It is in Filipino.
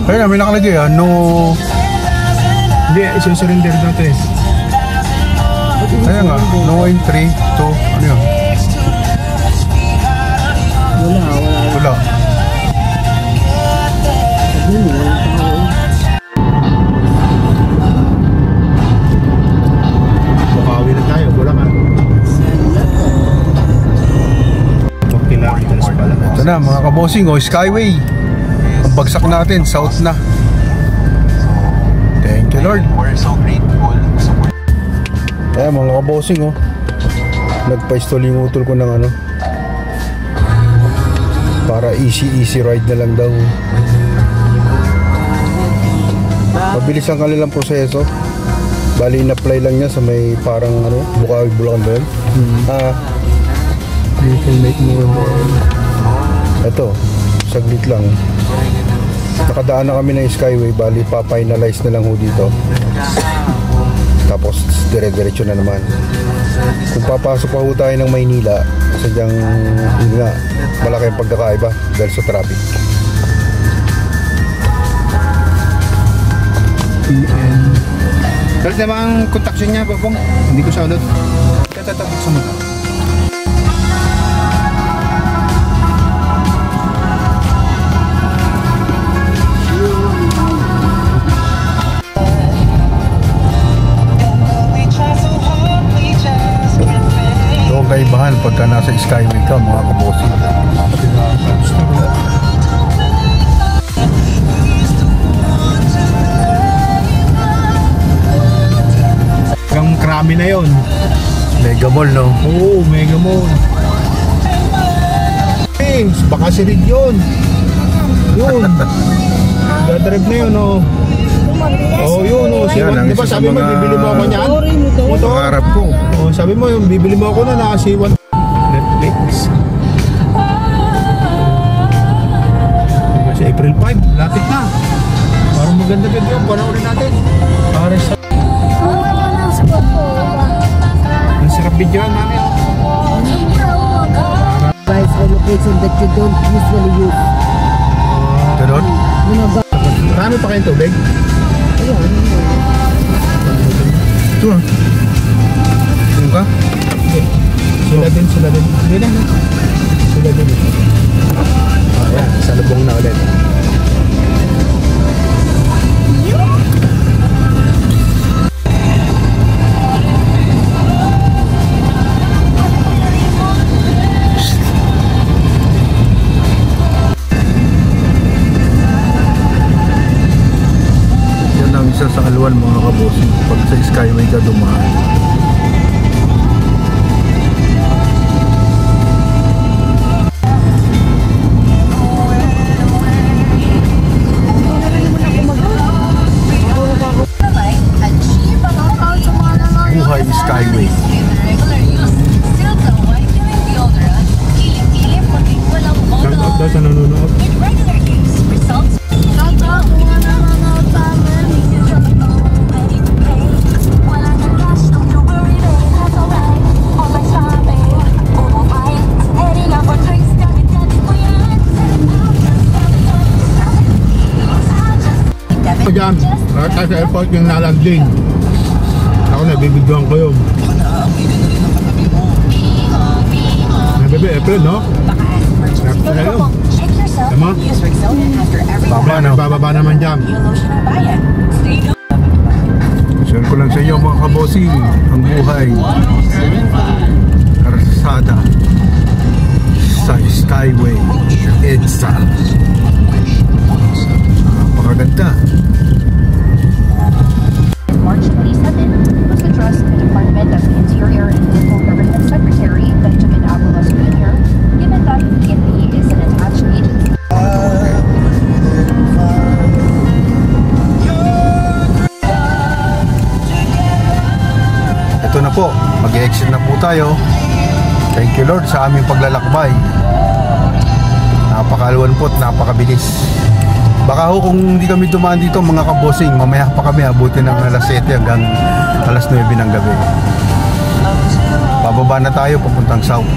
Kaya may nakalagay no. Hindi, isusurrender natin. Kaya nga, no entry to, ano yun? Wala. Bukawi na tayo, wala ka. Ito na mga kabosing, Skyway. Ang bagsak natin, south na. Thank you Lord. We're so grateful. Ayan mga kabosing nagpa-istolingutol ko ng para easy ride na lang daw. Mabilis ang kanilang proseso. Bali in-apply lang niya sa may parang Bukawi, Bulacan ba yun? You can make more. Ito, saglit lang. Nakadaan na kami ng Skyway. Bali pa-finalize na lang dito. Tapos dire-diretso na naman. Kung papasok pa tayo ng Maynila, sadyang malaki ang pagkakaiba dahil sa traffic. Pero diba ang kontaksyon niya, Babong? Hindi ko siya ulit. Tatatapos sa mata. Kaibahan pagka nasa Skyway ka mga kabosing. Hanggang Krami na yon. Mega Mall no? Oo, Mega Mall. Baka sirid yun. Dadrive na yun yun Yan, diba sabi mo bibili mo ako niyan? Motor? Pangarap ko. Sabi mo yung bibili mo ako na C1 Netflix. Kasi April 5, lapit na. Parang maganda-ganda yun, panoorin natin. Para sa ang sarap video namin. Guys, a location that you don't usually use. Ganon? Marami pa kayong tubig? Ito Tingin ka? Okay. Sila din. Hindi na. Sila din. Ayan, salubong na ulit. Yan ang isa sa kaluan mga kabosing pag sa Skyway ka dumaan. Buhay Skyway. Shout out daw sa nanonood. Ako dyan, sa airport yung nalanding. Ako nabibigyan ko yun. Bebe, April, no? Baka yun. Tama? Bababa naman dyan. Share ko lang sa inyo mga kabosing ang buhay karsada sa Skyway EDSA. Napakaganda. March 27 was addressed to the Department of the Interior and Local Government Secretary Benjamin Abulos Jr., given that PNP is an attached agency. Ito na na po. Mag-exit na po tayo. Thank you Lord sa aming paglalakbay. Napakaluwan po at napakabilis. Baka ho kung hindi kami dumaan dito mga kabosing, mamaya pa kami abutin ng alas 7 hanggang alas 9 ng gabi. Pababa na tayo papuntang south.